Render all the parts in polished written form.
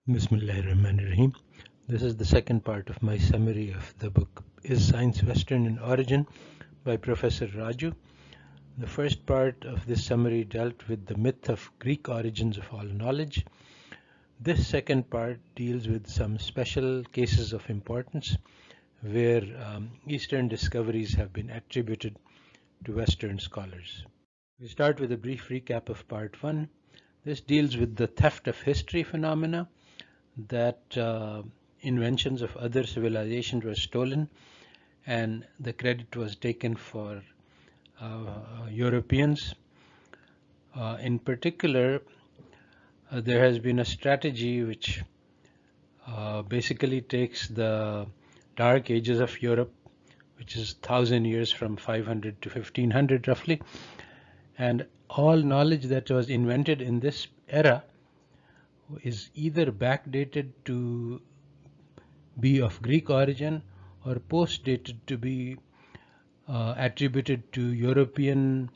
Bismillahirrahmanirrahim. This is the second part of my summary of the book Is Science Western in Origin by Professor Raju. The first part of this summary dealt with the myth of Greek origins of all knowledge. This second part deals with some special cases of importance where Eastern discoveries have been attributed to Western scholars. We start with a brief recap of part 1. This deals with the theft of history phenomena, that inventions of other civilizations were stolen and the credit was taken for Europeans. In particular, there has been a strategy which basically takes the Dark Ages of Europe, which is 1,000 years from 500 to 1500 roughly, and all knowledge that was invented in this era is either backdated to be of Greek origin or postdated to be attributed to European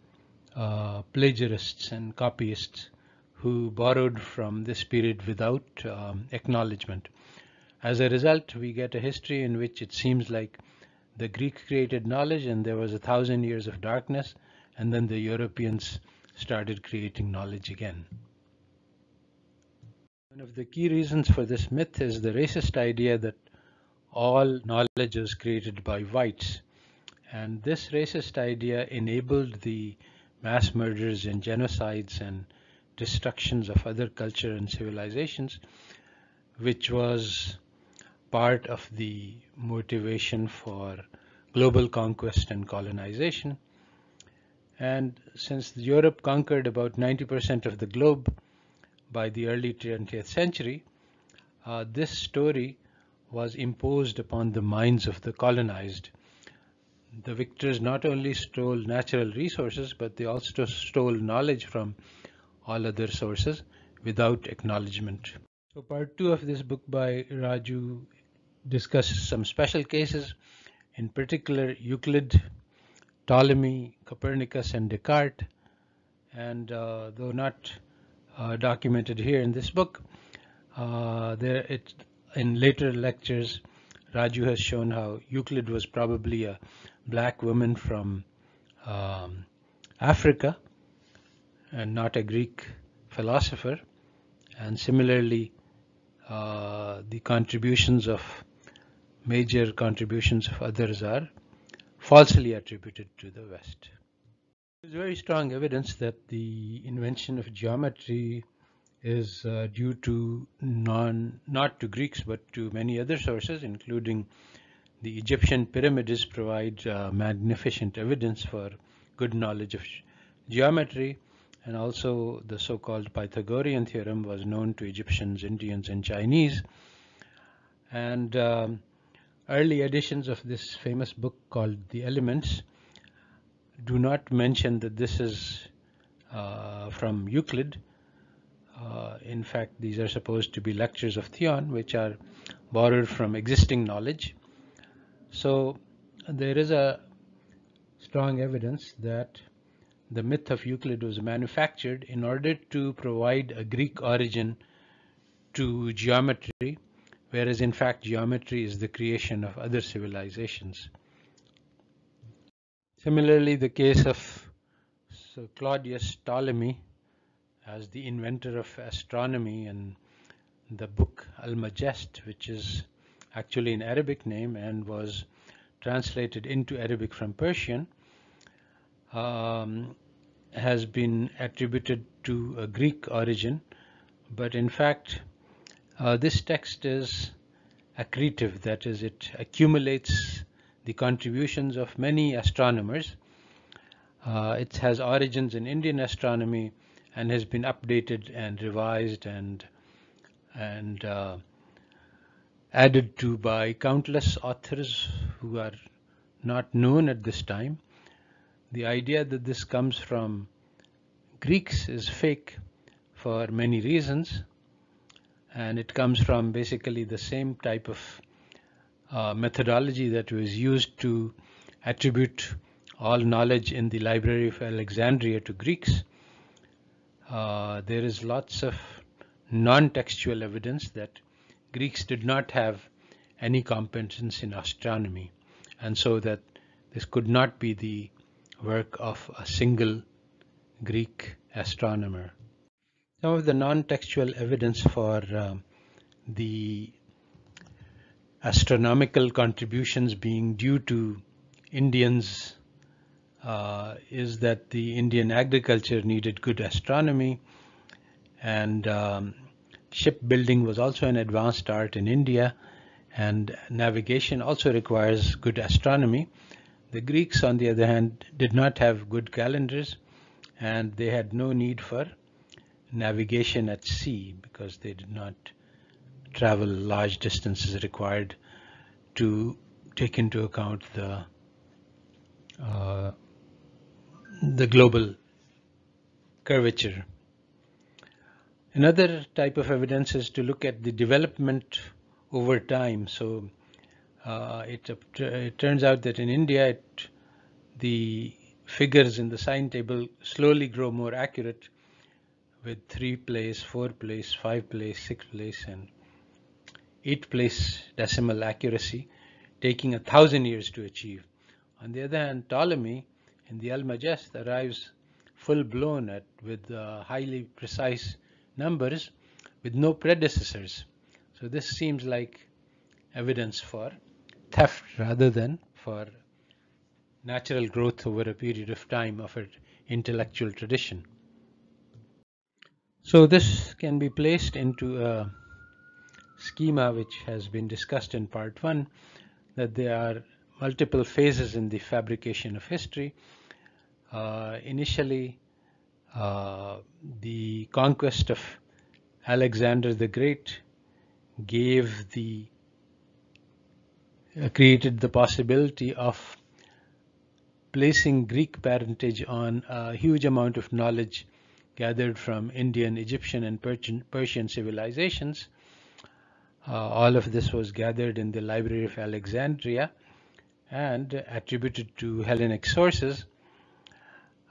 plagiarists and copyists who borrowed from this period without acknowledgement. As a result, we get a history in which it seems like the Greeks created knowledge and there was 1,000 years of darkness, and then the Europeans started creating knowledge again. One of the key reasons for this myth is the racist idea that all knowledge was created by whites. And this racist idea enabled the mass murders and genocides and destructions of other culture and civilizations, which was part of the motivation for global conquest and colonization. And since Europe conquered about 90% of the globe by the early 20th century, this story was imposed upon the minds of the colonized. The victors not only stole natural resources, but they also stole knowledge from all other sources without acknowledgement. So part 2 of this book by Raju discusses some special cases, in particular Euclid, Ptolemy, Copernicus, and Descartes. And though not documented here in this book, in later lectures, Raju has shown how Euclid was probably a black woman from Africa and not a Greek philosopher. And similarly, the major contributions of others are falsely attributed to the West. There's very strong evidence that the invention of geometry is due to not to Greeks but to many other sources, including the Egyptian pyramids provide magnificent evidence for good knowledge of geometry, and also the so-called Pythagorean theorem was known to Egyptians, Indians, and Chinese. And early editions of this famous book called The Elements do not mention that this is from Euclid. In fact, these are supposed to be lectures of Theon, which are borrowed from existing knowledge. So there is a strong evidence that the myth of Euclid was manufactured in order to provide a Greek origin to geometry, whereas in fact geometry is the creation of other civilizations. Similarly, the case of Sir Claudius Ptolemy as the inventor of astronomy in the book Almagest, which is actually an Arabic name and was translated into Arabic from Persian, has been attributed to a Greek origin, but in fact this text is accretive, that is, it accumulates the contributions of many astronomers. It has origins in Indian astronomy and has been updated and revised and added to by countless authors who are not known at this time. The idea that this comes from Greeks is fake for many reasons, and it comes from basically the same type of methodology that was used to attribute all knowledge in the Library of Alexandria to Greeks. There is lots of non-textual evidence that Greeks did not have any competence in astronomy, and so that this could not be the work of a single Greek astronomer. Some of the non-textual evidence for the astronomical contributions being due to Indians is that the Indian agriculture needed good astronomy, and shipbuilding was also an advanced art in India, and navigation also requires good astronomy. The Greeks, on the other hand, did not have good calendars, and they had no need for navigation at sea because they did not travel large distances required to take into account the global curvature. Another type of evidence is to look at the development over time. So it turns out that in India, the figures in the sign table slowly grow more accurate with 3 place, 4 place, 5 place, 6 place, and 8 place decimal accuracy, taking 1,000 years to achieve. On the other hand, Ptolemy in the Almagest arrives full-blown with highly precise numbers with no predecessors. So this seems like evidence for theft rather than for natural growth over a period of time of an intellectual tradition. So this can be placed into a schema which has been discussed in part 1, that there are multiple phases in the fabrication of history. Initially, the conquest of Alexander the Great created the possibility of placing Greek parentage on a huge amount of knowledge gathered from Indian, Egyptian, and Persian civilizations. All of this was gathered in the Library of Alexandria and attributed to Hellenic sources.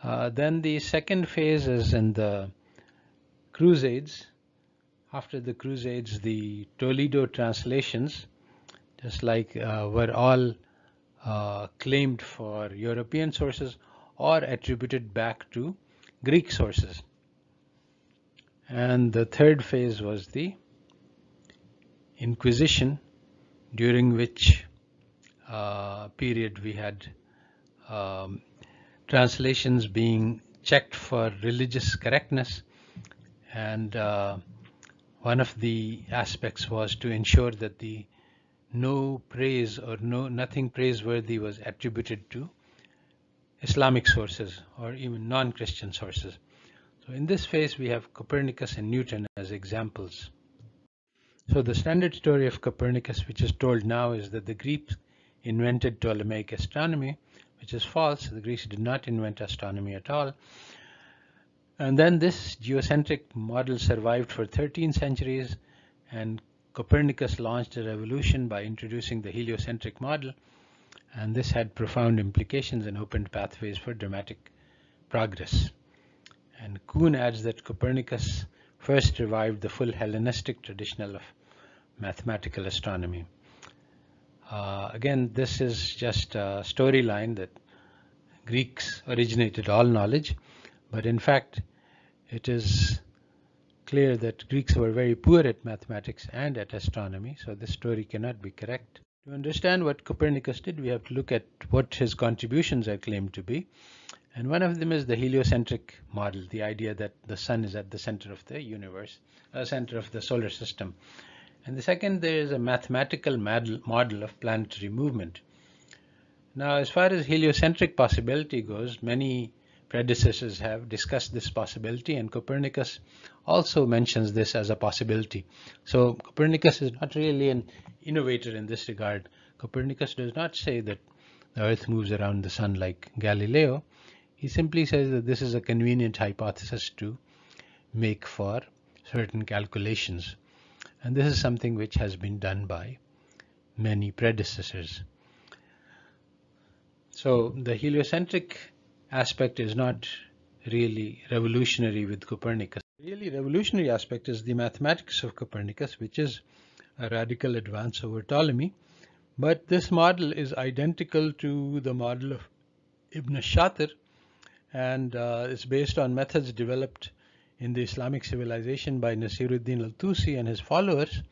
Then the second phase is in the Crusades. After the Crusades, the Toledo translations, just like were all claimed for European sources or attributed back to Greek sources. And the third phase was the Inquisition, during which period we had translations being checked for religious correctness, and one of the aspects was to ensure that no praise or nothing praiseworthy was attributed to Islamic sources or even non-Christian sources. So in this phase we have Copernicus and Newton as examples. So the standard story of Copernicus, which is told now, is that the Greeks invented Ptolemaic astronomy, which is false. The Greeks did not invent astronomy at all. And then this geocentric model survived for 13 centuries, and Copernicus launched a revolution by introducing the heliocentric model, and this had profound implications and opened pathways for dramatic progress. And Kuhn adds that Copernicus first revived the full Hellenistic tradition of mathematical astronomy. Again, this is just a storyline that Greeks originated all knowledge, but in fact it is clear that Greeks were very poor at mathematics and at astronomy, so this story cannot be correct. To understand what Copernicus did, we have to look at what his contributions are claimed to be. And one of them is the heliocentric model, the idea that the sun is at the center of the universe, center of the solar system. And the second, there is a mathematical model of planetary movement. Now, as far as heliocentric possibility goes, many predecessors have discussed this possibility, and Copernicus also mentions this as a possibility. So Copernicus is not really an innovator in this regard. Copernicus does not say that the Earth moves around the sun like Galileo. He simply says that this is a convenient hypothesis to make for certain calculations. And this is something which has been done by many predecessors. So the heliocentric aspect is not really revolutionary with Copernicus. Really revolutionary aspect is the mathematics of Copernicus, which is a radical advance over Ptolemy. But this model is identical to the model of Ibn Shatir, and it's based on methods developed in the Islamic civilization by Nasiruddin al-Tusi and his followers.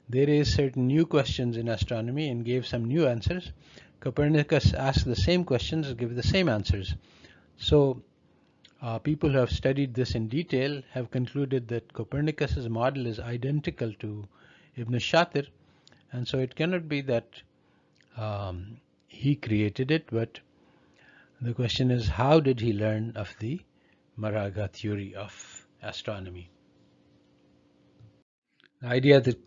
They raised certain new questions in astronomy and gave some new answers. Copernicus asked the same questions and gave the same answers. So people who have studied this in detail have concluded that Copernicus's model is identical to Ibn Shatir, and so it cannot be that he created it, but the question is, how did he learn of the Maraga theory of astronomy? The idea that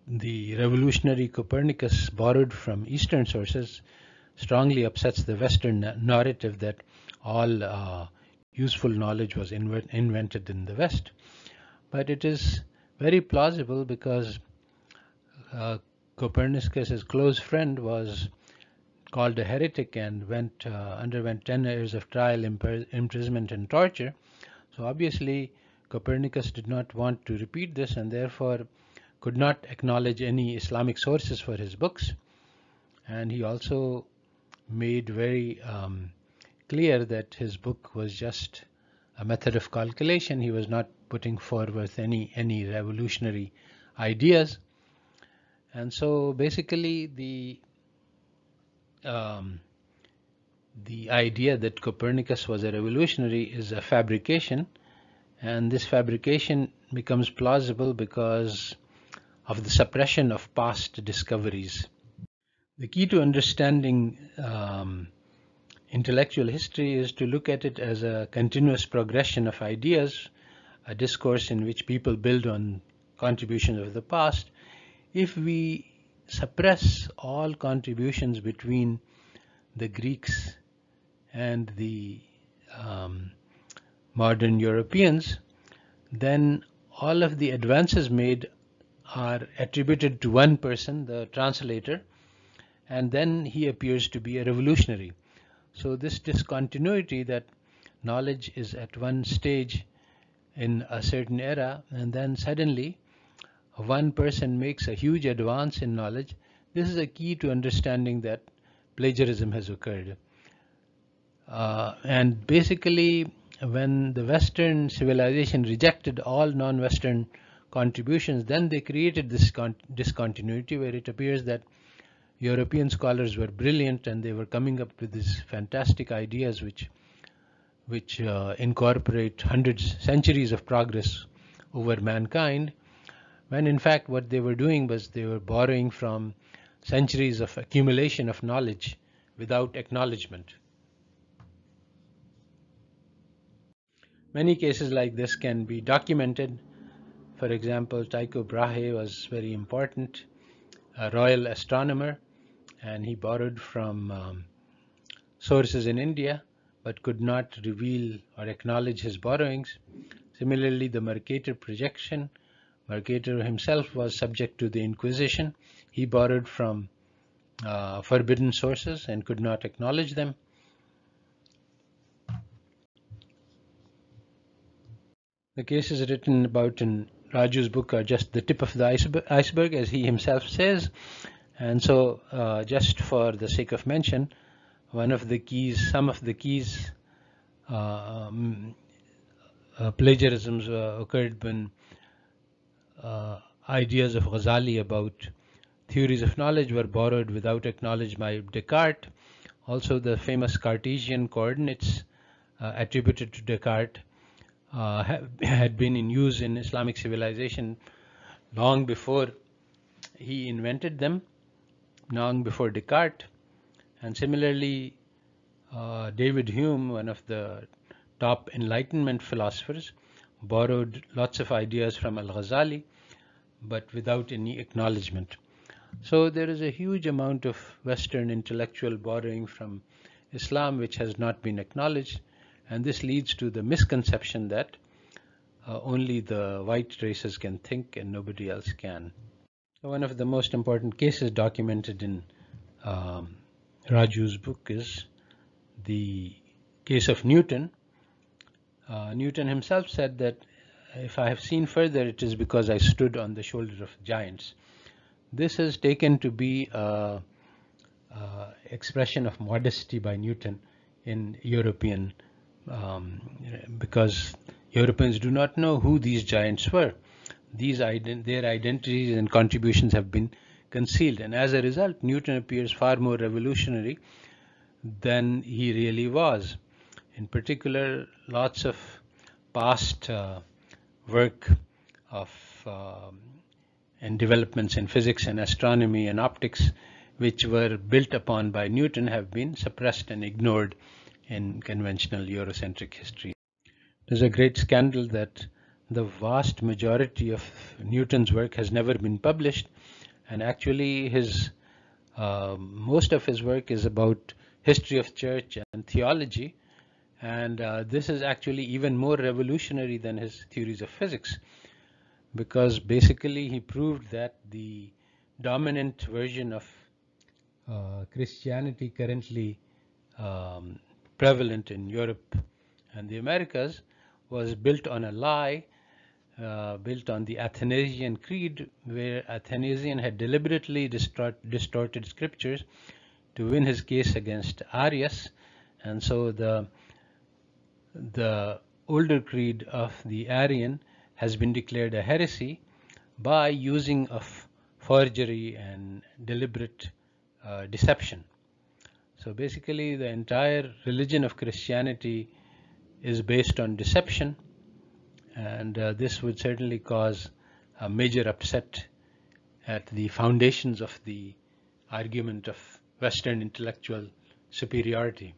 the revolutionary Copernicus borrowed from Eastern sources strongly upsets the Western narrative that all useful knowledge was invented in the West. But it is very plausible because Copernicus's close friend was called a heretic and underwent 10 years of trial, imprisonment, and torture. So obviously Copernicus did not want to repeat this and therefore could not acknowledge any Islamic sources for his books. And he also made very clear that his book was just a method of calculation. He was not putting forward any revolutionary ideas. And so basically the idea that Copernicus was a revolutionary is a fabrication, and this fabrication becomes plausible because of the suppression of past discoveries. The key to understanding intellectual history is to look at it as a continuous progression of ideas, a discourse in which people build on contributions of the past. If we suppress all contributions between the Greeks and the modern Europeans, then all of the advances made are attributed to one person, the translator, and then he appears to be a revolutionary. So this discontinuity, that knowledge is at one stage in a certain era and then suddenly one person makes a huge advance in knowledge, this is a key to understanding that plagiarism has occurred. And basically, when the Western civilization rejected all non-Western contributions, then they created this discontinuity where it appears that European scholars were brilliant and they were coming up with these fantastic ideas which incorporate centuries of progress over mankind, when in fact what they were doing was they were borrowing from centuries of accumulation of knowledge without acknowledgement. Many cases like this can be documented. For example, Tycho Brahe was very important, a royal astronomer, and he borrowed from sources in India but could not reveal or acknowledge his borrowings. Similarly, the Mercator projection, Mercator himself was subject to the Inquisition. He borrowed from forbidden sources and could not acknowledge them. The cases written about in Raju's book are just the tip of the iceberg, as he himself says. And so just for the sake of mention, some of the keys plagiarisms occurred when ideas of Ghazali about theories of knowledge were borrowed without acknowledgement by Descartes. Also, the famous Cartesian coordinates attributed to Descartes had been in use in Islamic civilization long before he invented them, long before Descartes. And similarly, David Hume, one of the top Enlightenment philosophers, borrowed lots of ideas from Al-Ghazali, but without any acknowledgement. So there is a huge amount of Western intellectual borrowing from Islam which has not been acknowledged, and this leads to the misconception that only the white races can think and nobody else can. So one of the most important cases documented in Raju's book is the case of Newton. Newton himself said that if I have seen further, it is because I stood on the shoulders of giants. This is taken to be an expression of modesty by Newton in European, because Europeans do not know who these giants were. Their identities and contributions have been concealed, and as a result, Newton appears far more revolutionary than he really was. In particular, lots of past work of and developments in physics and astronomy and optics, which were built upon by Newton, have been suppressed and ignored in conventional Eurocentric history. There's a great scandal that the vast majority of Newton's work has never been published, and actually most of his work is about history of church and theology, and this is actually even more revolutionary than his theories of physics, because basically he proved that the dominant version of Christianity currently prevalent in Europe and the Americas was built on a lie, built on the Athanasian Creed, where Athanasian had deliberately distorted scriptures to win his case against Arius, and so the older creed of the Arian has been declared a heresy by using of forgery and deliberate deception. So basically the entire religion of Christianity is based on deception, and this would certainly cause a major upset at the foundations of the argument of Western intellectual superiority.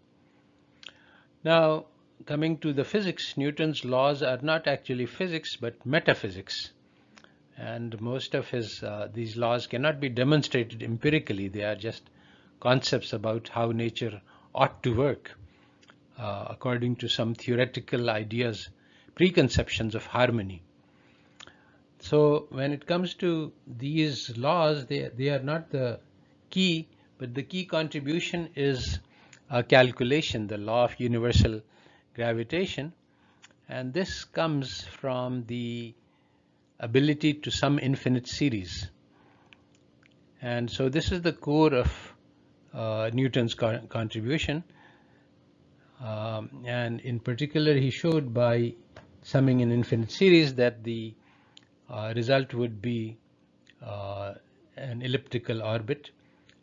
Now, coming to the physics, Newton's laws are not actually physics but metaphysics, and most of these laws cannot be demonstrated empirically. They are just concepts about how nature ought to work according to some theoretical ideas, preconceptions of harmony. So when it comes to these laws, they are not the key, but the key contribution is a calculation, the law of universal gravitation, and this comes from the ability to sum infinite series. And so this is the core of Newton's contribution, and in particular he showed by summing an infinite series that the result would be an elliptical orbit,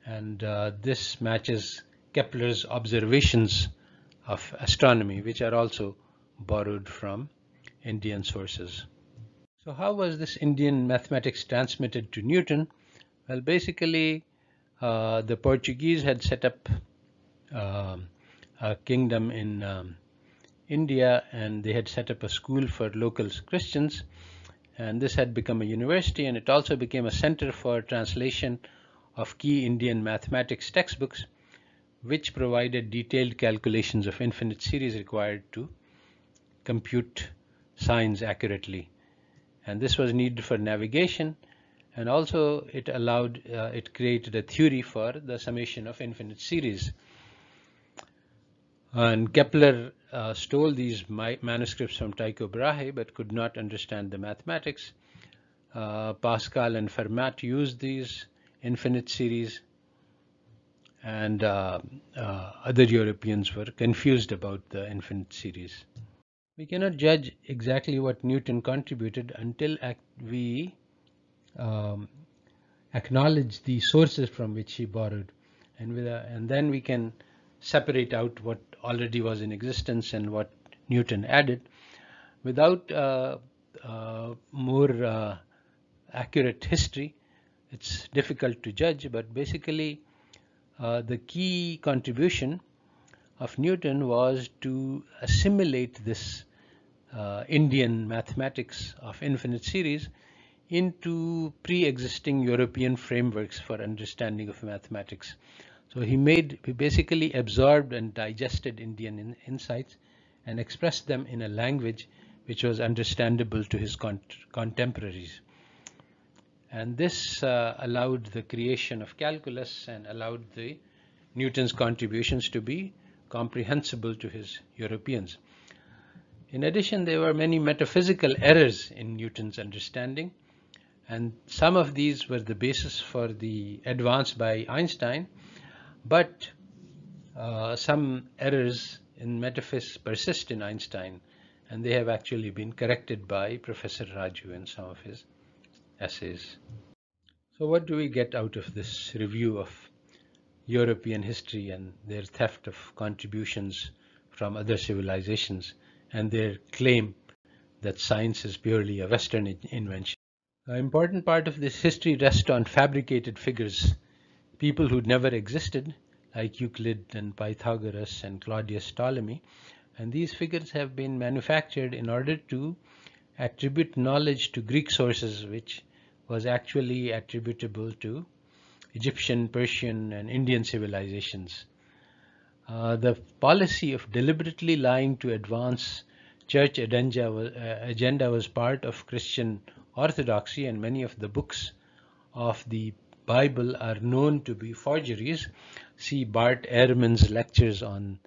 and this matches Kepler's observations of astronomy, which are also borrowed from Indian sources. So how was this Indian mathematics transmitted to Newton? Well, basically the Portuguese had set up a kingdom in India, and they had set up a school for local Christians, and this had become a university, and it also became a center for translation of key Indian mathematics textbooks, which provided detailed calculations of infinite series required to compute signs accurately. And this was needed for navigation, and also it created a theory for the summation of infinite series. And Kepler stole these manuscripts from Tycho Brahe but could not understand the mathematics. Pascal and Fermat used these infinite series, and other Europeans were confused about the infinite series. We cannot judge exactly what Newton contributed until we acknowledge the sources from which he borrowed, and then we can separate out what already was in existence and what Newton added. Without more accurate history, it's difficult to judge, but basically the key contribution of Newton was to assimilate this Indian mathematics of infinite series into pre-existing European frameworks for understanding of mathematics. So he basically absorbed and digested Indian insights and expressed them in a language which was understandable to his contemporaries. And this allowed the creation of calculus and allowed Newton's contributions to be comprehensible to his Europeans. In addition, there were many metaphysical errors in Newton's understanding, and some of these were the basis for the advance by Einstein, but some errors in metaphysics persist in Einstein, and they have actually been corrected by Professor Raju in some of his essays. So what do we get out of this review of European history and their theft of contributions from other civilizations and their claim that science is purely a Western invention? An important part of this history rests on fabricated figures, people who'd never existed, like Euclid and Pythagoras and Claudius Ptolemy, and these figures have been manufactured in order to attribute knowledge to Greek sources, which was actually attributable to Egyptian, Persian, and Indian civilizations. The policy of deliberately lying to advance church agenda was part of Christian orthodoxy, and many of the books of the Bible are known to be forgeries. See Bart Ehrman's lectures on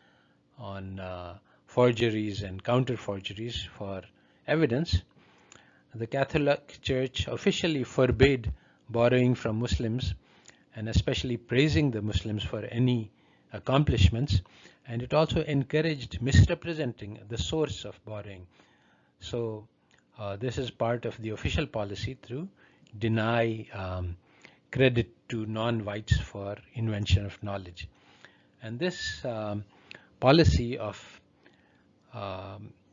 forgeries and counter-forgeries for evidence. The Catholic Church officially forbade borrowing from Muslims, and especially praising the Muslims for any accomplishments, and it also encouraged misrepresenting the source of borrowing. So this is part of the official policy to deny credit to non-whites for invention of knowledge. And this policy of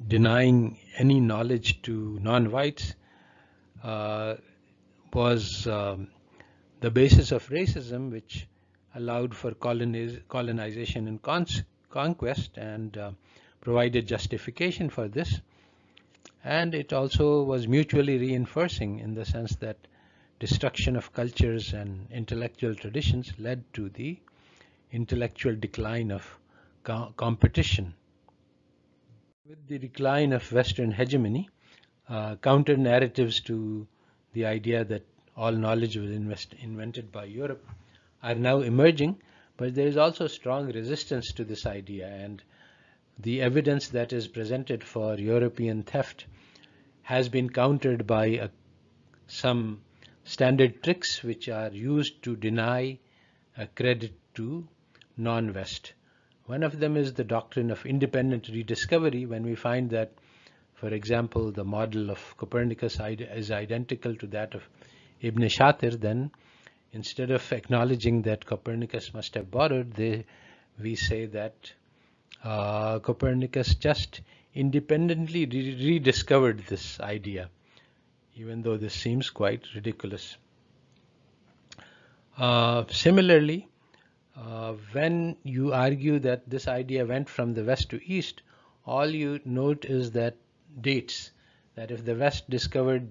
denying any knowledge to non-whites was the basis of racism, which allowed for colonization and conquest, and provided justification for this. And it also was mutually reinforcing in the sense that destruction of cultures and intellectual traditions led to the intellectual decline of competition. With the decline of Western hegemony, counter narratives to the idea that all knowledge was invented by Europe are now emerging, but there is also strong resistance to this idea, and the evidence that is presented for European theft has been countered by some standard tricks which are used to deny credit to non-West. One of them is the doctrine of independent rediscovery, when we find that, for example, the model of Copernicus is identical to that of Ibn Shatir, then instead of acknowledging that Copernicus must have borrowed, we say that Copernicus just independently rediscovered this idea, even though this seems quite ridiculous. Similarly, when you argue that this idea went from the West to East, all you note is that dates, that if the West discovered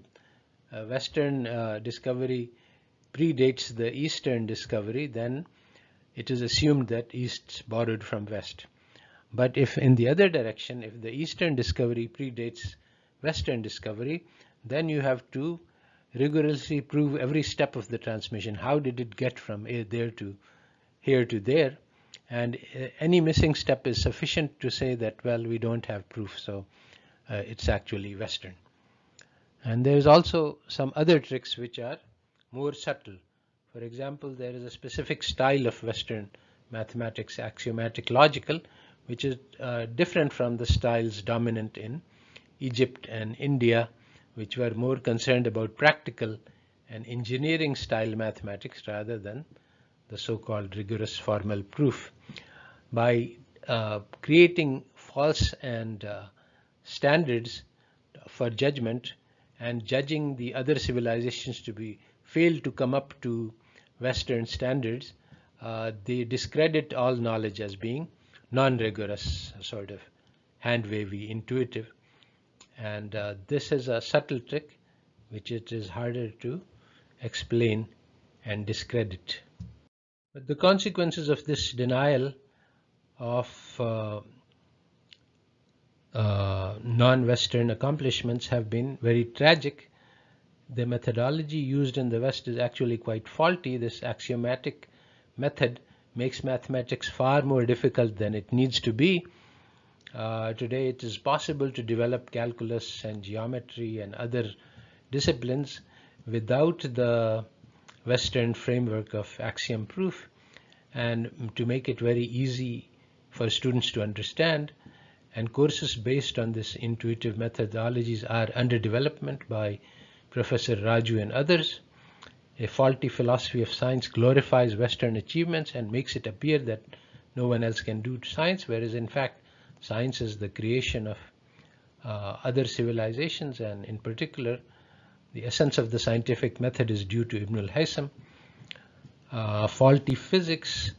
Western discovery predates the Eastern discovery, then it is assumed that East borrowed from West. But if in the other direction, if the Eastern discovery predates Western discovery, then you have to rigorously prove every step of the transmission. How did it get from there to here to there? And any missing step is sufficient to say that, well, we don't have proof, so it's actually Western. And there's also some other tricks which are more subtle. For example, there is a specific style of Western mathematics, axiomatic logical, which is different from the styles dominant in Egypt and India, which were more concerned about practical and engineering style mathematics rather than the so-called rigorous formal proof. By creating false and standards for judgment and judging the other civilizations to be failed to come up to Western standards, they discredit all knowledge as being non-rigorous, sort of hand-wavy, intuitive. And this is a subtle trick which it is harder to explain and discredit. But the consequences of this denial of non-Western accomplishments have been very tragic. The methodology used in the West is actually quite faulty. This axiomatic method makes mathematics far more difficult than it needs to be. Today it is possible to develop calculus and geometry and other disciplines without the Western framework of axiom proof, and to make it very easy for students to understand. And courses based on this intuitive methodologies are under development by Professor Raju and others. A faulty philosophy of science glorifies Western achievements and makes it appear that no one else can do science, whereas in fact science is the creation of other civilizations, and in particular the essence of the scientific method is due to Ibn al-Haytham. Faulty physics,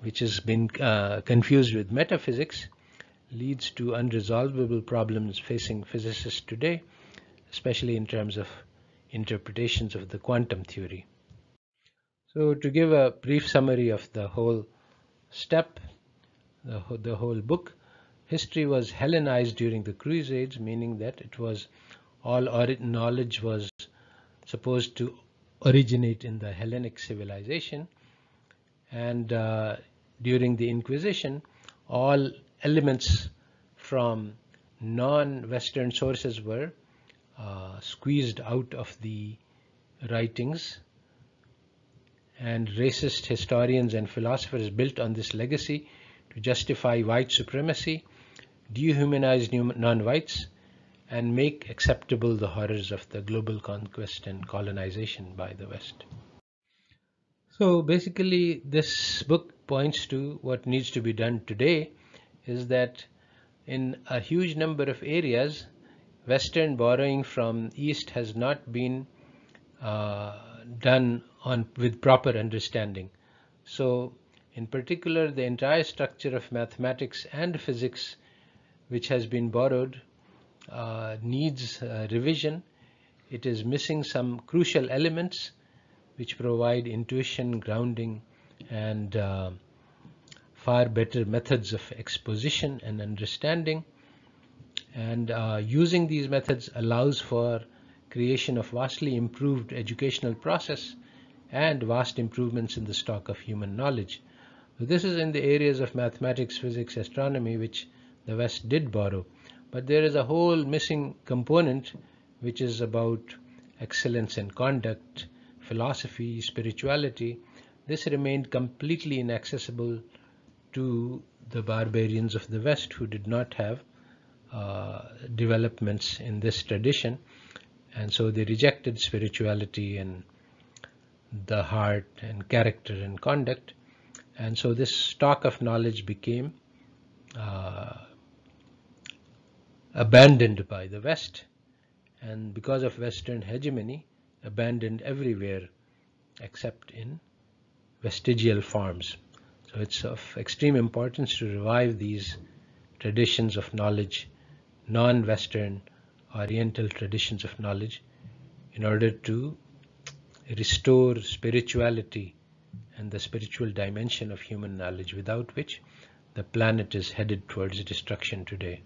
which has been confused with metaphysics, leads to unresolvable problems facing physicists today, especially in terms of interpretations of the quantum theory. So to give a brief summary of the whole step, the whole book, history was Hellenized during the Crusades, meaning that it was all knowledge was supposed to originate in the Hellenic civilization, and during the Inquisition all elements from non-Western sources were squeezed out of the writings, and racist historians and philosophers built on this legacy to justify white supremacy, dehumanize non-whites, and make acceptable the horrors of the global conquest and colonization by the West. So basically this book points to what needs to be done today is that in a huge number of areas Western borrowing from East has not been done with proper understanding. So in particular the entire structure of mathematics and physics which has been borrowed needs revision. It is missing some crucial elements which provide intuition, grounding, and far better methods of exposition and understanding. And using these methods allows for creation of vastly improved educational process and vast improvements in the stock of human knowledge. So this is in the areas of mathematics, physics, astronomy, which the West did borrow. But there is a whole missing component which is about excellence in conduct, philosophy, spirituality. This remained completely inaccessible to the barbarians of the West, who did not have developments in this tradition, and so they rejected spirituality and the heart and character and conduct, and so this stock of knowledge became abandoned by the West, and because of Western hegemony abandoned everywhere except in vestigial forms. So it's of extreme importance to revive these traditions of knowledge, non-Western Oriental traditions of knowledge, in order to restore spirituality and the spiritual dimension of human knowledge, without which the planet is headed towards destruction today.